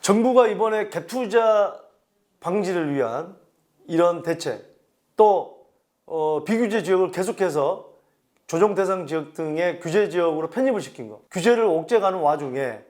정부가 이번에 갭투자 방지를 위한 이런 대책, 또 비규제 지역을 계속해서 조정 대상 지역 등의 규제 지역으로 편입을 시킨 거, 규제를 옥죄가는 와중에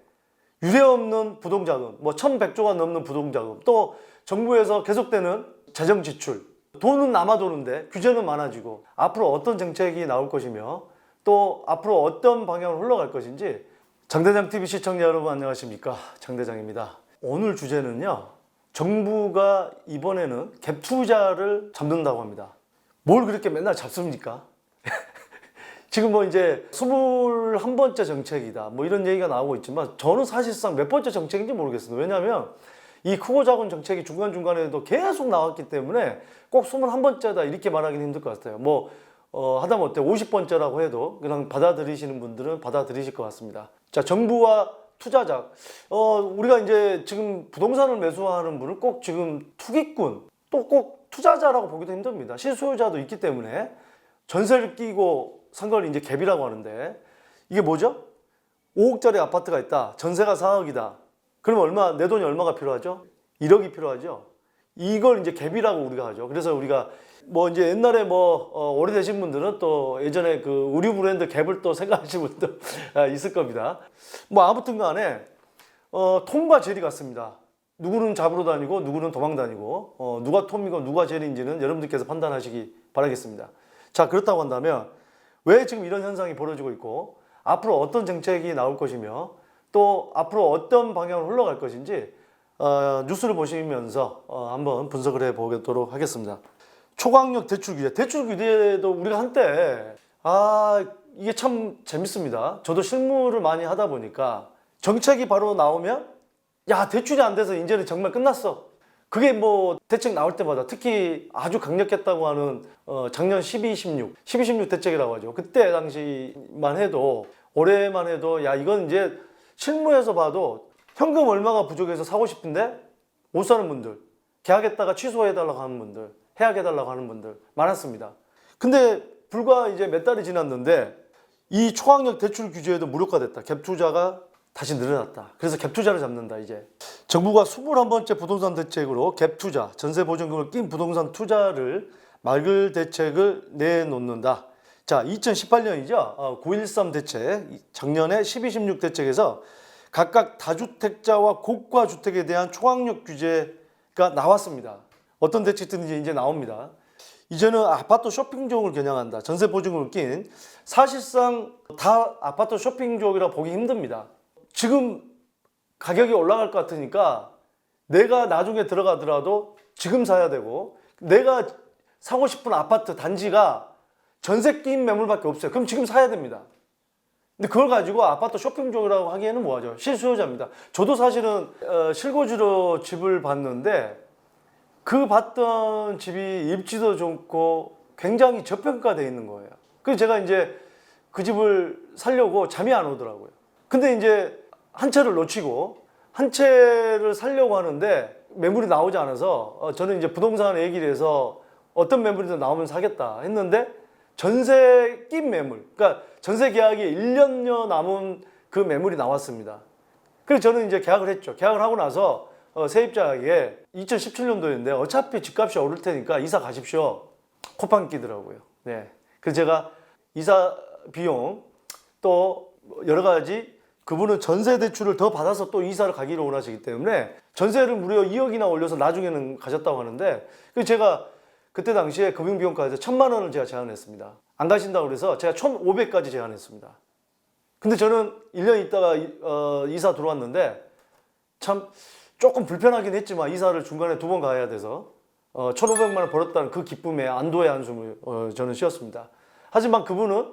유례없는 부동자금, 뭐 1,100조가 넘는 부동자금, 또 정부에서 계속되는 재정 지출, 돈은 남아 도는데 규제는 많아지고, 앞으로 어떤 정책이 나올 것이며 또 앞으로 어떤 방향으로 흘러갈 것인지. 장대장TV 시청자 여러분 안녕하십니까, 장대장입니다. 오늘 주제는요, 정부가 이번에는 갭 투자를 잡는다고 합니다. 뭘 그렇게 맨날 잡습니까? 지금 뭐 이제 21번째 정책이다 뭐 이런 얘기가 나오고 있지만, 저는 사실상 몇 번째 정책인지 모르겠습니다. 왜냐하면 이 크고 작은 정책이 중간중간에도 계속 나왔기 때문에 꼭 21번째다 이렇게 말하기는 힘들 것 같아요. 뭐 하다못해 50번째라고 해도 그냥 받아들이시는 분들은 받아들이실 것 같습니다. 자, 정부와 투자자, 우리가 이제 지금 부동산을 매수하는 분은 꼭 지금 투기꾼, 또 꼭 투자자라고 보기도 힘듭니다. 실소유자도 있기 때문에 전세를 끼고 산 걸 이제 갭이라고 하는데, 이게 뭐죠? 5억짜리 아파트가 있다, 전세가 4억이다. 그럼 얼마, 내 돈이 얼마가 필요하죠? 1억이 필요하죠. 이걸 이제 갭이라고 우리가 하죠. 그래서 우리가 뭐 이제 옛날에 오래되신 분들은 또 예전에 그 의류 브랜드 갭을 또 생각하시는 분도 있을 겁니다. 뭐 아무튼 간에 톰과 제리 같습니다. 누구는 잡으러 다니고 누구는 도망 다니고, 누가 톰이고 누가 제리인지는 여러분들께서 판단하시기 바라겠습니다. 자, 그렇다고 한다면 왜 지금 이런 현상이 벌어지고 있고, 앞으로 어떤 정책이 나올 것이며 또 앞으로 어떤 방향으로 흘러갈 것인지 뉴스를 보시면서 한번 분석을 해보도록 하겠습니다. 초강력 대출 규제. 대출 규제도 우리가 한때 이게 참 재밌습니다. 저도 실무를 많이 하다 보니까 정책이 바로 나오면 야, 대출이 안 돼서 이제는 정말 끝났어. 그게 뭐 대책 나올 때마다, 특히 아주 강력했다고 하는 작년 12.16 대책이라고 하죠. 그때 당시만 해도, 올해만 해도 야, 이건 이제 실무에서 봐도 현금 얼마가 부족해서 사고 싶은데 못 사는 분들, 계약했다가 취소해달라고 하는 분들, 해약해달라고 하는 분들 많았습니다. 근데 불과 이제 몇 달이 지났는데 이 초강력 대출 규제에도 무력화됐다. 갭 투자가 다시 늘어났다. 그래서 갭 투자를 잡는다. 이제 정부가 21번째 부동산 대책으로 갭 투자, 전세 보증금을 낀 부동산 투자를 막을 대책을 내놓는다. 자, 2018년이죠. 9.13 대책, 작년에 12.16 대책에서 각각 다주택자와 고가 주택에 대한 초강력 규제가 나왔습니다. 어떤 대책들인지 이제 나옵니다. 이제는 아파트 쇼핑족을 겨냥한다. 전세 보증금을 낀, 사실상 다 아파트 쇼핑족이라 보기 힘듭니다. 지금 가격이 올라갈 것 같으니까 내가 나중에 들어가더라도 지금 사야 되고, 내가 사고 싶은 아파트 단지가 전세 끼인 매물밖에 없어요. 그럼 지금 사야 됩니다. 근데 그걸 가지고 아파트 쇼핑족이라고 하기에는 뭐하죠? 실수요자입니다. 저도 사실은 실거주로 집을 봤는데 그 봤던 집이 입지도 좋고 굉장히 저평가되어 있는 거예요. 그래서 제가 이제 그 집을 사려고 잠이 안 오더라고요. 근데 이제 한 채를 놓치고 한 채를 사려고 하는데 매물이 나오지 않아서 저는 이제 부동산 얘기를 해서 어떤 매물이든 나오면 사겠다 했는데, 전세 낀 매물, 그러니까 전세 계약이 1년여 남은 그 매물이 나왔습니다. 그래서 저는 이제 계약을 했죠. 계약을 하고 나서 세입자에게 2017년도인데 어차피 집값이 오를 테니까 이사 가십시오. 코판 끼더라고요. 네. 그래서 제가 이사 비용, 또 여러 가지, 그분은 전세 대출을 더 받아서 또 이사를 가기를 원하시기 때문에 전세를 무려 2억이나 올려서 나중에는 가셨다고 하는데, 그래서 제가 그때 당시에 금융비용까지 1,000만 원을 제가 제안했습니다. 안 가신다고 그래서 제가 1,500까지 제안했습니다. 근데 저는 1년 있다가 이사 들어왔는데 참 조금 불편하긴 했지만 이사를 중간에 2번 가야 돼서 1,500만 원 벌었다는 그 기쁨에 안도의 한숨을 저는 쉬었습니다. 하지만 그분은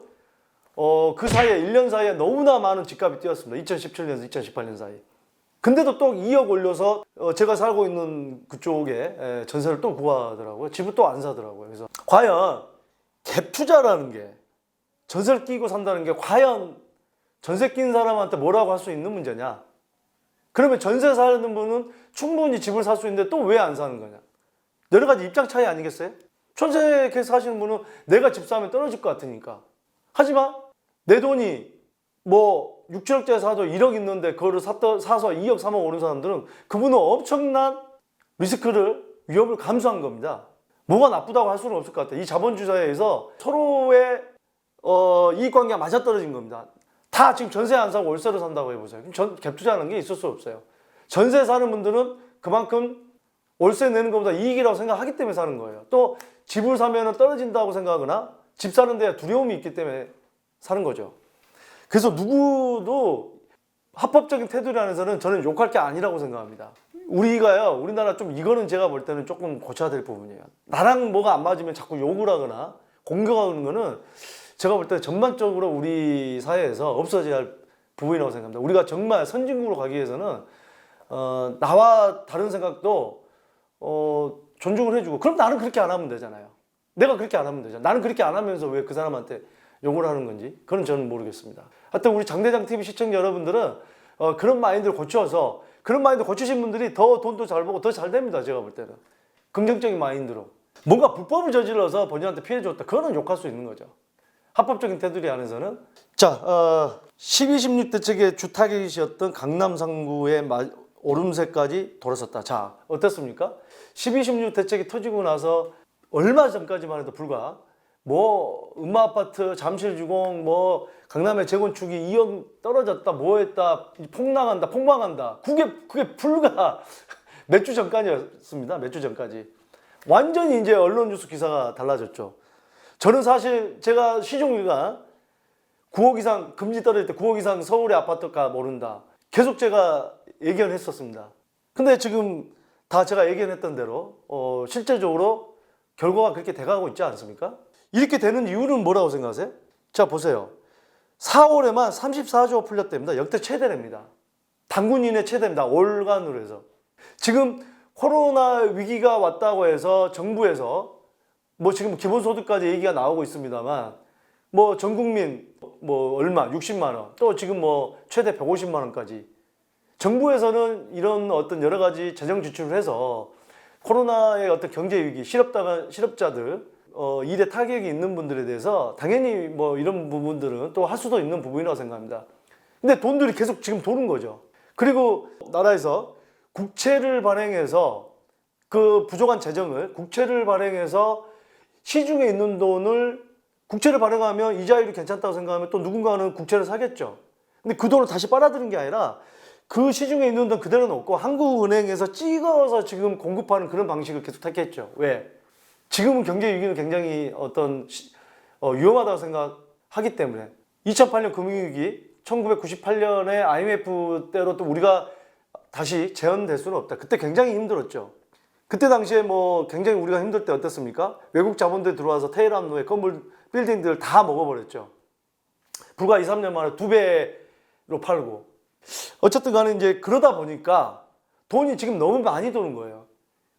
그 사이에 1년 사이에 너무나 많은 집값이 뛰었습니다. 2017년에서 2018년 사이. 근데도 또 2억 올려서 제가 살고 있는 그쪽에 전세를 또 구하더라고요. 집을 또 안 사더라고요. 그래서 과연 갭 투자라는 게, 전세를 끼고 산다는 게 과연 전세 낀 사람한테 뭐라고 할 수 있는 문제냐? 그러면 전세 사는 분은 충분히 집을 살 수 있는데 또 왜 안 사는 거냐? 여러 가지 입장 차이 아니겠어요? 전세 사시는 분은 내가 집 사면 떨어질 것 같으니까. 하지만 내 돈이 뭐 6, 7억짜리 사도 1억 있는데 그거를 사서 2억, 3억 오른 사람들은 그분은 엄청난 리스크를 위험을 감수한 겁니다. 뭐가 나쁘다고 할 수는 없을 것 같아요. 이 자본주의 사회에서 서로의 이익관계가 맞아떨어진 겁니다. 다 지금 전세 안 사고 월세로 산다고 해보세요. 그럼 갭 투자하는 게 있을 수 없어요. 전세 사는 분들은 그만큼 월세 내는 것보다 이익이라고 생각하기 때문에 사는 거예요. 또 집을 사면 떨어진다고 생각하거나 집 사는 데 두려움이 있기 때문에 사는 거죠. 그래서 누구도 합법적인 테두리 안에서는 저는 욕할 게 아니라고 생각합니다. 우리나라 좀 이거는 제가 볼 때는 조금 고쳐야 될 부분이에요. 나랑 뭐가 안 맞으면 자꾸 욕을 하거나 공격하는 거는 제가 볼 때 전반적으로 우리 사회에서 없어져야 할 부분이라고 생각합니다. 우리가 정말 선진국으로 가기 위해서는 나와 다른 생각도 존중을 해주고, 그럼 나는 그렇게 안 하면 되잖아요. 내가 그렇게 안 하면 되잖아. 나는 그렇게 안 하면서 왜 그 사람한테 욕을 하는 건지 그건 저는 모르겠습니다. 하여튼 우리 장대장 TV 시청자 여러분들은 그런 마인드를 고쳐서, 그런 마인드 고치신 분들이 더 돈도 잘 벌고 더 잘 됩니다. 제가 볼 때는 긍정적인 마인드로 뭔가 불법을 저질러서 본인한테 피해 줬다, 그거는 욕할 수 있는 거죠. 합법적인 테두리 안에서는. 자, 12, 16 대책의 주 타깃이었던 강남 3구의 오름세까지 돌아섰다. 자, 어땠습니까? 12, 16 대책이 터지고 나서 얼마 전까지만 해도 불과 뭐 음마아파트, 잠실주공, 뭐 강남의 재건축이 2억 떨어졌다, 뭐했다, 폭락한다, 폭망한다. 그게 불과 몇 주 전까지였습니다. 몇 주 전까지. 완전히 이제 언론 뉴스 기사가 달라졌죠. 저는 사실 제가 시중위가 9억 이상 금리 떨어질 때 9억 이상 서울의 아파트가 오른다, 계속 제가 예견했었습니다. 근데 지금 다 제가 예견했던 대로 실제적으로 결과가 그렇게 돼가고 있지 않습니까? 이렇게 되는 이유는 뭐라고 생각하세요? 자, 보세요. 4월에만 34조 풀렸답니다. 역대 최대랍니다. 당군인의 최대입니다. 월간으로 해서. 지금 코로나 위기가 왔다고 해서 정부에서 뭐 지금 기본소득까지 얘기가 나오고 있습니다만, 뭐 전국민 뭐 얼마 60만 원, 또 지금 뭐 최대 150만 원까지 정부에서는 이런 어떤 여러 가지 재정 지출을 해서 코로나의 어떤 경제 위기, 실업자들, 일에 타격이 있는 분들에 대해서 당연히 뭐 이런 부분들은 또 할 수도 있는 부분이라고 생각합니다. 근데 돈들이 계속 지금 도는 거죠. 그리고 나라에서 국채를 발행해서 그 부족한 재정을 국채를 발행해서 시중에 있는 돈을 국채를 발행하면 이자율이 괜찮다고 생각하면 또 누군가는 국채를 사겠죠. 근데 그 돈을 다시 빨아들인 게 아니라 그 시중에 있는 돈 그대로 놓고 한국은행에서 찍어서 지금 공급하는 그런 방식을 계속 택했죠. 왜? 지금은 경제 위기는 굉장히 위험하다고 생각하기 때문에. 2008년 금융위기, 1998년에 IMF 때로 또 우리가 다시 재현될 수는 없다. 그때 굉장히 힘들었죠. 그때 당시에 뭐 굉장히 우리가 힘들 때 어땠습니까? 외국 자본들 들어와서 테헤란로의 건물 빌딩들을 다 먹어버렸죠. 불과 2, 3년 만에 2배로 팔고. 어쨌든 간에 이제 그러다 보니까 돈이 지금 너무 많이 도는 거예요.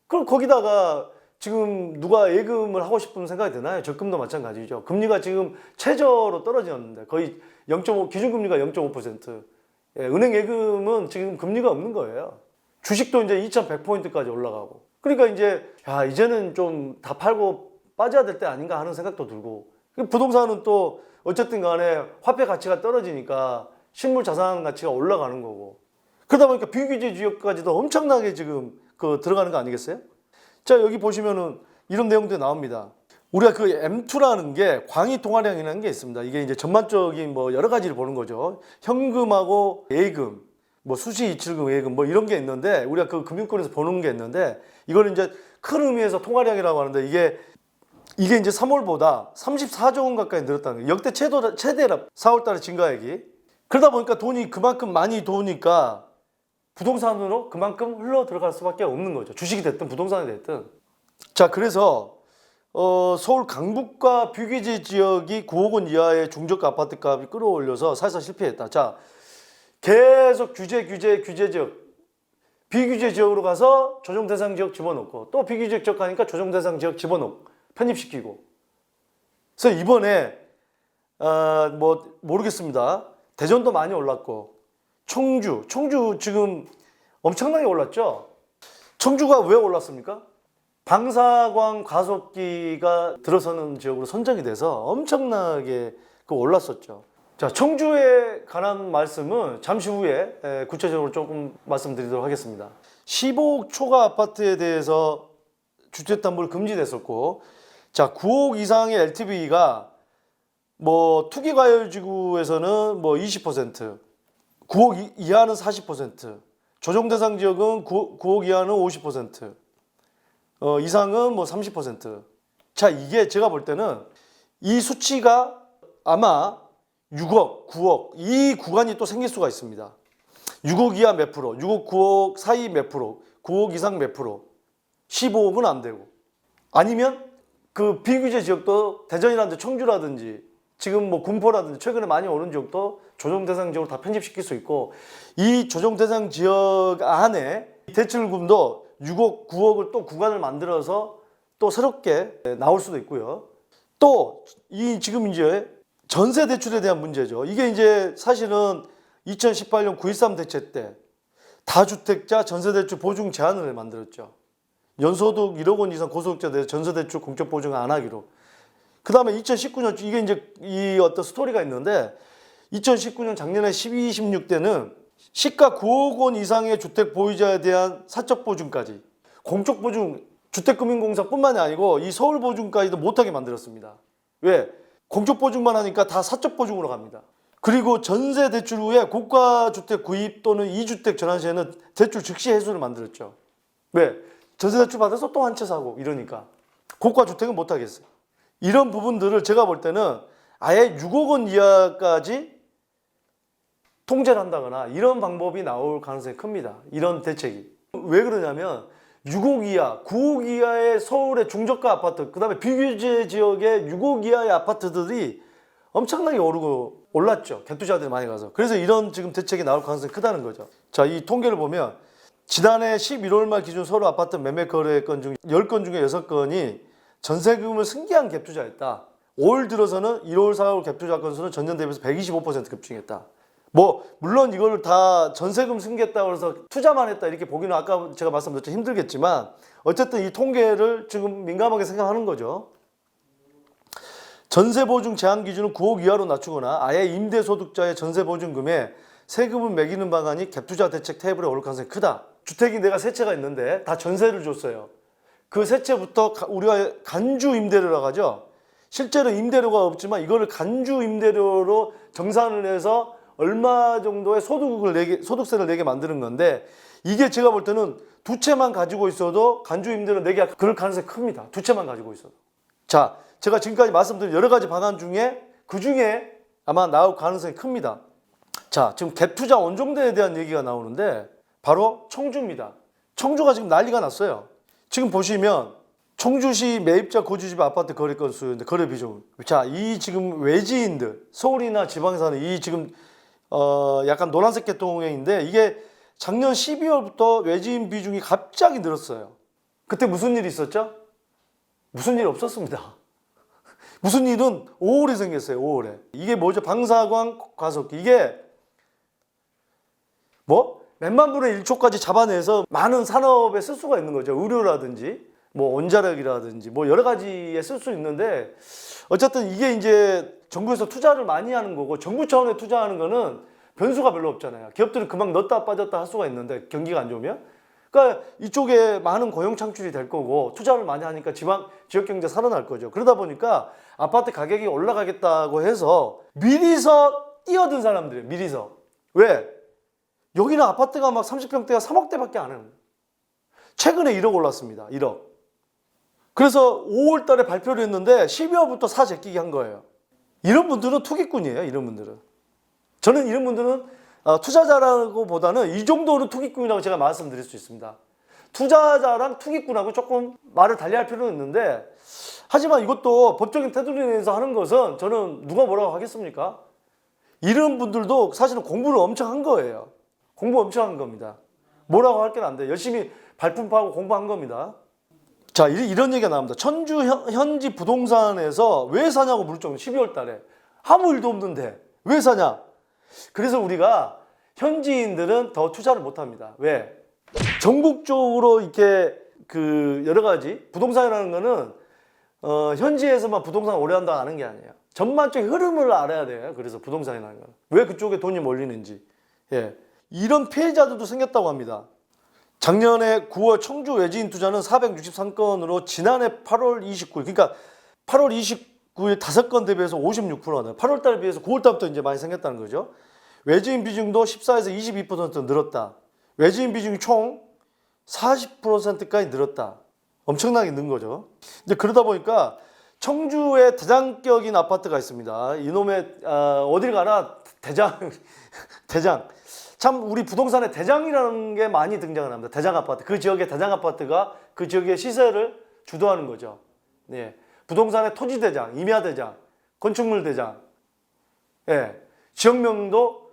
그럼 거기다가 지금 누가 예금을 하고 싶은 생각이 드나요? 적금도 마찬가지죠. 금리가 지금 최저로 떨어졌는데 거의 0.5, 기준금리가 0.5%. 예, 은행 예금은 지금 금리가 없는 거예요. 주식도 이제 2100포인트까지 올라가고. 그러니까 이제는 좀 다 팔고 빠져야 될 때 아닌가 하는 생각도 들고. 부동산은 또 어쨌든 간에 화폐 가치가 떨어지니까 실물 자산 가치가 올라가는 거고. 그러다 보니까 비규제 지역까지도 엄청나게 지금 들어가는 거 아니겠어요? 자, 여기 보시면은 이런 내용들이 나옵니다. 우리가 그 M2라는 게 광의 통화량이라는 게 있습니다. 이게 이제 전반적인 뭐 여러 가지를 보는 거죠. 현금하고 예금, 뭐 수시 이출금, 예금 뭐 이런 게 있는데 우리가 그 금융권에서 보는 게 있는데 이거는 이제 큰 의미에서 통화량이라고 하는데 이게 이제 3월보다 34조 원 가까이 늘었다는 거예요. 역대 최대라 4월 달에 증가액이. 그러다 보니까 돈이 그만큼 많이 도니까 부동산으로 그만큼 흘러 들어갈 수밖에 없는 거죠. 주식이 됐든 부동산이 됐든. 자, 그래서 서울 강북과 비규제 지역이 9억 원 이하의 중저가 아파트 값이 끌어올려서 사실상 실패했다. 자, 계속 규제 지역, 비규제 지역으로 가서 조정 대상 지역 집어넣고 또 비규제 지역 가니까 조정 대상 지역 집어넣고 편입시키고. 그래서 이번에 뭐 모르겠습니다. 대전도 많이 올랐고 청주 지금 엄청나게 올랐죠. 청주가 왜 올랐습니까? 방사광 가속기가 들어서는 지역으로 선정이 돼서 엄청나게 올랐었죠. 자, 청주에 관한 말씀은 잠시 후에 구체적으로 조금 말씀드리도록 하겠습니다. 15억 초과 아파트에 대해서 주택담보를 금지됐었고, 자, 9억 이상의 LTV가 뭐 투기과열지구에서는 뭐 20%, 9억 이하는 40%, 조정대상 지역은 9억 이하는 50%, 이상은 뭐 30%. 자, 이게 제가 볼 때는 이 수치가 아마 6억, 9억 이 구간이 또 생길 수가 있습니다. 6억 이하 몇 프로, 6억, 9억 사이 몇 프로, 9억 이상 몇 프로, 15억은 안 되고, 아니면 그 비규제 지역도 대전이라든지 청주라든지 지금 뭐 군포라든지 최근에 많이 오른 지역도 조정 대상 지역으로 다 편집시킬 수 있고, 이 조정 대상 지역 안에 대출금도 6억, 9억을 또 구간을 만들어서 또 새롭게 나올 수도 있고요. 또 이 지금 이제 전세 대출에 대한 문제죠. 이게 이제 사실은 2018년 9.13 대책 때 다주택자 전세 대출 보증 제한을 만들었죠. 연소득 1억 원 이상 고소득자에 대해서 전세 대출 공적 보증 안 하기로. 그 다음에 2019년 이게 이제 이 어떤 스토리가 있는데, 2019년 작년에 12, 16 때는 시가 9억 원 이상의 주택 보유자에 대한 사적 보증까지, 공적 보증 주택금융공사뿐만이 아니고 이 서울 보증까지도 못하게 만들었습니다. 왜? 공적 보증만 하니까 다 사적 보증으로 갑니다. 그리고 전세 대출 후에 고가 주택 구입 또는 2주택 전환 시에는 대출 즉시 해소를 만들었죠. 왜? 전세 대출 받아서 또 한 채 사고 이러니까 고가 주택은 못 하겠어요. 이런 부분들을 제가 볼 때는 아예 6억 원 이하까지 통제를 한다거나 이런 방법이 나올 가능성이 큽니다. 이런 대책이. 왜 그러냐면 6억 이하, 9억 이하의 서울의 중저가 아파트, 그 다음에 비규제 지역의 6억 이하의 아파트들이 엄청나게 오르고 올랐죠. 갭투자들이 많이 가서. 그래서 이런 지금 대책이 나올 가능성이 크다는 거죠. 자, 이 통계를 보면 지난해 11월 말 기준 서울 아파트 매매 거래건 중 10건 중에 6건이 전세금을 승계한 갭투자였다. 올 들어서는 1월, 4월 갭투자 건수는 전년 대비해서 125% 급증했다. 뭐 물론 이걸 다 전세금 승계했다고 해서 투자만 했다 이렇게 보기는 아까 제가 말씀드렸죠, 힘들겠지만 어쨌든 이 통계를 지금 민감하게 생각하는 거죠. 전세보증 제한 기준을 9억 이하로 낮추거나 아예 임대소득자의 전세보증금에 세금을 매기는 방안이 갭투자 대책 테이블에 오를 가능성이 크다. 주택이 내가 세 채가 있는데 다 전세를 줬어요. 그 세 채부터 우리가 간주 임대료라고 하죠. 실제로 임대료가 없지만 이거를 간주 임대료로 정산을 해서 얼마 정도의 소득세를 내게 만드는 건데, 이게 제가 볼 때는 두 채만 가지고 있어도 간주 임대료 내게 그럴 가능성이 큽니다. 두 채만 가지고 있어도. 자, 제가 지금까지 말씀드린 여러 가지 방안 중에 그 중에 아마 나올 가능성이 큽니다. 자, 지금 갭투자 원종대에 대한 얘기가 나오는데 바로 청주입니다. 청주가 지금 난리가 났어요. 지금 보시면 청주시 매입자 거주집 아파트 거래 건수인데 거래 비중. 자, 이 지금 외지인들 서울이나 지방에 사는 이 지금 약간 노란색 계통인데 이게 작년 12월부터 외지인 비중이 갑자기 늘었어요. 그때 무슨 일이 있었죠? 무슨 일 없었습니다. 무슨 일은 5월에 생겼어요. 5월에. 이게 뭐죠? 방사광 가속기. 이게 뭐 몇만 분의 1초까지 잡아내서 많은 산업에 쓸 수가 있는 거죠. 의료라든지 뭐 원자력이라든지 뭐 여러 가지에 쓸 수 있는데, 어쨌든 이게 이제 정부에서 투자를 많이 하는 거고, 정부 차원에 투자하는 거는 변수가 별로 없잖아요. 기업들은 금방 넣었다 빠졌다 할 수가 있는데 경기가 안 좋으면. 그러니까 이쪽에 많은 고용 창출이 될 거고 투자를 많이 하니까 지역 경제 살아날 거죠. 그러다 보니까 아파트 가격이 올라가겠다고 해서 미리서 뛰어든 사람들이에요. 미리서. 왜? 여기는 아파트가 막 30평대가 3억대밖에 안 해요. 최근에 1억 올랐습니다. 1억. 그래서 5월 달에 발표를 했는데 12월부터 사 제끼기 한 거예요. 이런 분들은 투기꾼이에요. 이런 분들은. 저는 이런 분들은 투자자라고 보다는 이 정도는 투기꾼이라고 제가 말씀드릴 수 있습니다. 투자자랑 투기꾼하고 조금 말을 달리할 필요는 있는데, 하지만 이것도 법적인 테두리 내에서 하는 것은 저는 누가 뭐라고 하겠습니까? 이런 분들도 사실은 공부를 엄청 한 거예요. 공부 엄청 한 겁니다. 뭐라고 할 게 안 돼. 열심히 발품파하고 공부한 겁니다. 자, 이런 얘기가 나옵니다. 천주 현지 부동산에서 왜 사냐고 물을 정도. 12월 달에 아무 일도 없는데 왜 사냐? 그래서 우리가 현지인들은 더 투자를 못 합니다. 왜? 전국적으로 이렇게 그 여러 가지 부동산이라는 거는 현지에서만 부동산 오래 한다 하는 게 아니에요. 전반적인 흐름을 알아야 돼요. 그래서 부동산이라는 건. 왜 그쪽에 돈이 몰리는지. 예. 이런 피해자들도 생겼다고 합니다. 작년에 9월 청주 외지인 투자는 463건으로 지난해 8월 29일, 그러니까 8월 29일 5건 대비해서 56%는 8월 달 비해서 9월 달부터 이제 많이 생겼다는 거죠. 외지인 비중도 14에서 22% 늘었다. 외지인 비중이 총 40%까지 늘었다. 엄청나게 는 거죠. 이제 그러다 보니까 청주에 대장격인 아파트가 있습니다. 이놈의 어딜 가나 대장 참 우리 부동산에 대장이라는 게 많이 등장을 합니다. 대장 아파트. 그 지역의 대장 아파트가 그 지역의 시세를 주도하는 거죠. 네. 부동산의 토지 대장, 임야 대장, 건축물 대장. 예. 지역명도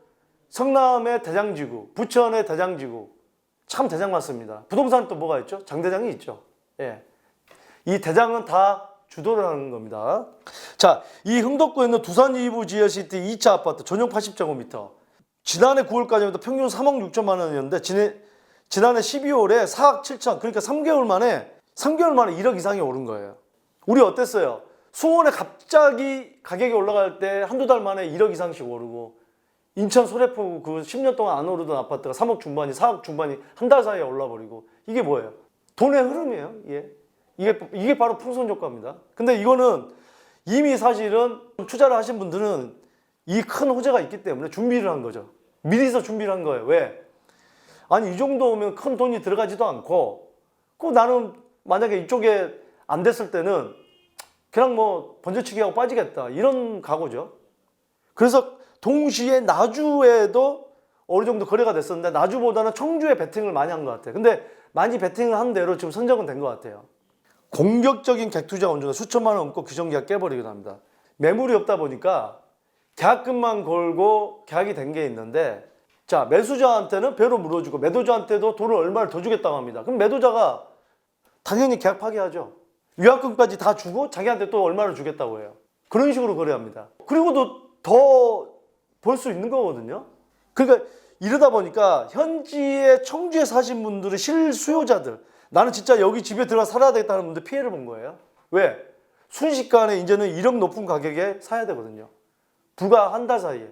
성남의 대장지구, 부천의 대장지구. 참 대장 많습니다. 부동산은 또 뭐가 있죠? 장대장이 있죠. 예. 이 대장은 다 주도를 하는 겁니다. 자, 이 흥덕구에 있는 두산 이부 지어시티 2차 아파트 전용 80제곱미터. 지난해 9월까지부터 평균 3억 6천만 원이었는데 지난해 12월에 4억 7천, 그러니까 3개월 만에 1억 이상이 오른 거예요. 우리 어땠어요? 수원에 갑자기 가격이 올라갈 때 한두 달 만에 1억 이상씩 오르고, 인천 소래포구 그 10년 동안 안 오르던 아파트가 3억 중반이 4억 중반이 한 달 사이에 올라버리고, 이게 뭐예요? 돈의 흐름이에요. 이게 바로 풍선 효과입니다. 근데 이거는 이미 사실은 투자를 하신 분들은 이 큰 호재가 있기 때문에 준비를 한 거죠. 미리서 준비를 한 거예요. 왜? 아니 이 정도 오면 큰 돈이 들어가지도 않고, 나는 만약에 이쪽에 안 됐을 때는 그냥 뭐 번져치기 하고 빠지겠다, 이런 각오죠. 그래서 동시에 나주에도 어느 정도 거래가 됐었는데 나주보다는 청주에 베팅을 많이 한 것 같아요. 근데 많이 베팅을 한 대로 지금 선정은 된 것 같아요. 공격적인 객투자 원조가 수천만 원 넘고 규정계약 깨버리기도 합니다. 매물이 없다 보니까 계약금만 걸고 계약이 된 게 있는데, 자, 매수자한테는 배로 물어주고 매도자한테도 돈을 얼마를 더 주겠다고 합니다. 그럼 매도자가 당연히 계약 파기하죠. 위약금까지 다 주고 자기한테 또 얼마를 주겠다고 해요. 그런 식으로 거래합니다. 그리고도 더 벌 수 있는 거거든요. 그러니까 이러다 보니까 현지에 청주에 사신 분들은 실수요자들, 나는 진짜 여기 집에 들어가 살아야 되겠다는 분들 피해를 본 거예요. 왜? 순식간에 이제는 1억 높은 가격에 사야 되거든요. 불과 한 달 사이에.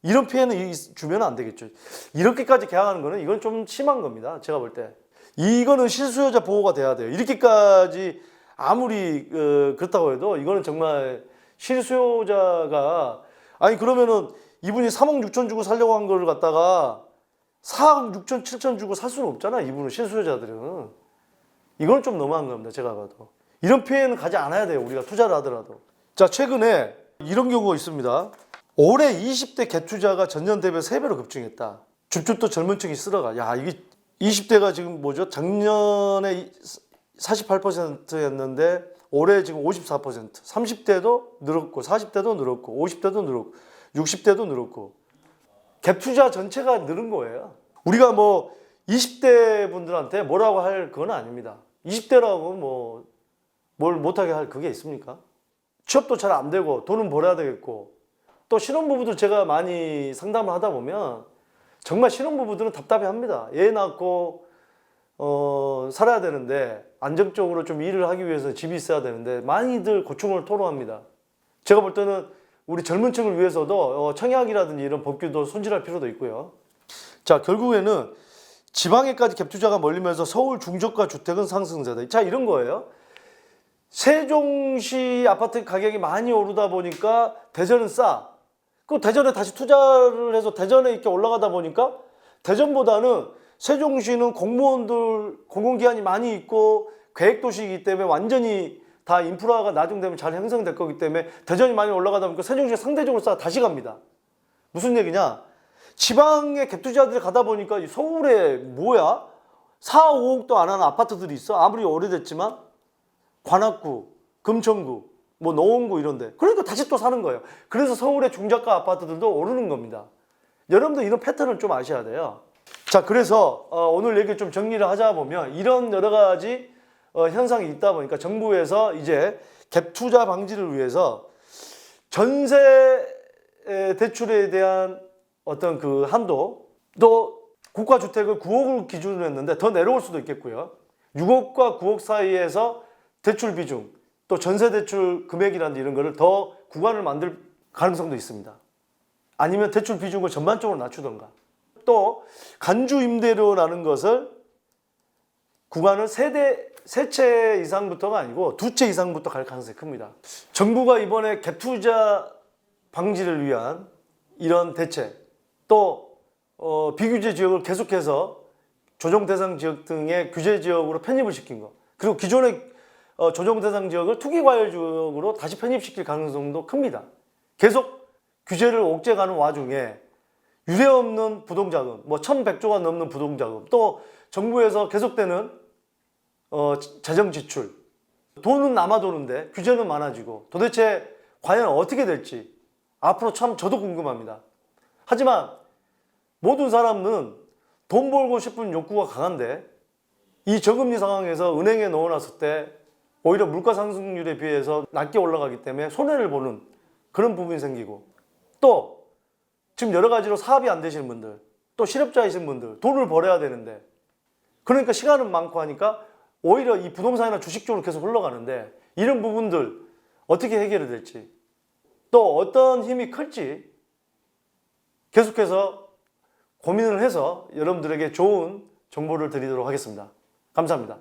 이런 피해는 주면 안 되겠죠. 이렇게까지 계약하는 거는 이건 좀 심한 겁니다. 제가 볼 때. 이거는 실수요자 보호가 돼야 돼요. 이렇게까지 아무리 그렇다고 해도 이거는 정말 실수요자가, 아니 그러면은 이분이 3억 6천 주고 살려고 한 걸 갖다가 4억 6천 7천 주고 살 수는 없잖아. 이분은 실수요자들은. 이건 좀 너무한 겁니다. 제가 봐도. 이런 피해는 가지 않아야 돼요. 우리가 투자를 하더라도. 자, 최근에 이런 경우가 있습니다. 올해 20대 갭투자가 전년 대비 3배로 급증했다. 줍줍도 젊은 층이 쓸어가. 야, 이게 20대가 지금 뭐죠? 작년에 48%였는데 올해 지금 54%. 30대도 늘었고 40대도 늘었고 50대도 늘었고 60대도 늘었고, 갭투자 전체가 늘은 거예요. 우리가 뭐 20대 분들한테 뭐라고 할 건 아닙니다. 20대라고 뭐 뭘 못하게 할 그게 있습니까? 취업도 잘 안 되고 돈은 벌어야 되겠고, 또 신혼부부들 제가 많이 상담을 하다 보면 정말 신혼부부들은 답답해합니다. 애 낳고 살아야 되는데, 안정적으로 좀 일을 하기 위해서 집이 있어야 되는데 많이들 고충을 토로합니다. 제가 볼 때는 우리 젊은 층을 위해서도 청약이라든지 이런 법규도 손질할 필요도 있고요. 자, 결국에는 지방에까지 갭투자가 몰리면서 서울 중저가 주택은 상승세다. 자, 이런 거예요. 세종시 아파트 가격이 많이 오르다 보니까 대전은 싸. 그 대전에 다시 투자를 해서 대전에 이렇게 올라가다 보니까 대전보다는 세종시는 공무원들 공공기관이 많이 있고 계획도시이기 때문에 완전히 다 인프라가 나중 되면 잘 형성될 거기 때문에 대전이 많이 올라가다 보니까 세종시가 상대적으로 싸 다시 갑니다. 무슨 얘기냐? 지방에 갭투자들이 가다 보니까 서울에 뭐야? 4, 5억도 안 하는 아파트들이 있어. 아무리 오래됐지만 관악구, 금천구, 뭐 노원구 이런데. 그러니까 다시 또 사는 거예요. 그래서 서울의 중저가 아파트들도 오르는 겁니다. 여러분들 이런 패턴을 좀 아셔야 돼요. 자, 그래서 오늘 얘기 좀 정리를 하자 보면 이런 여러 가지 현상이 있다 보니까 정부에서 이제 갭 투자 방지를 위해서 전세 대출에 대한 어떤 그 한도, 또 국가주택을 9억을 기준으로 했는데 더 내려올 수도 있겠고요. 6억과 9억 사이에서 대출 비중, 또 전세대출 금액이라든지 이런 거를 더 구간을 만들 가능성도 있습니다. 아니면 대출 비중을 전반적으로 낮추던가. 또 간주 임대료라는 것을 구간을 세 채 이상부터가 아니고 2채 이상부터 갈 가능성이 큽니다. 정부가 이번에 갭투자 방지를 위한 이런 대책, 또 비규제 지역을 계속해서 조정 대상 지역 등의 규제 지역으로 편입을 시킨 거, 그리고 기존의 조정 대상 지역을 투기 과열 지역으로 다시 편입시킬 가능성도 큽니다. 계속 규제를 옥죄가는 와중에 유례 없는 부동자금, 뭐 1,100조가 넘는 부동자금, 또 정부에서 계속되는 재정 지출, 돈은 남아도는데 규제는 많아지고 도대체 과연 어떻게 될지 앞으로 참 저도 궁금합니다. 하지만 모든 사람은 돈 벌고 싶은 욕구가 강한데 이 저금리 상황에서 은행에 넣어놨을 때 오히려 물가 상승률에 비해서 낮게 올라가기 때문에 손해를 보는 그런 부분이 생기고, 또 지금 여러 가지로 사업이 안 되시는 분들, 또 실업자이신 분들, 돈을 벌어야 되는데, 그러니까 시간은 많고 하니까 오히려 이 부동산이나 주식 쪽으로 계속 흘러가는데, 이런 부분들 어떻게 해결이 될지, 또 어떤 힘이 클지 계속해서 고민을 해서 여러분들에게 좋은 정보를 드리도록 하겠습니다. 감사합니다.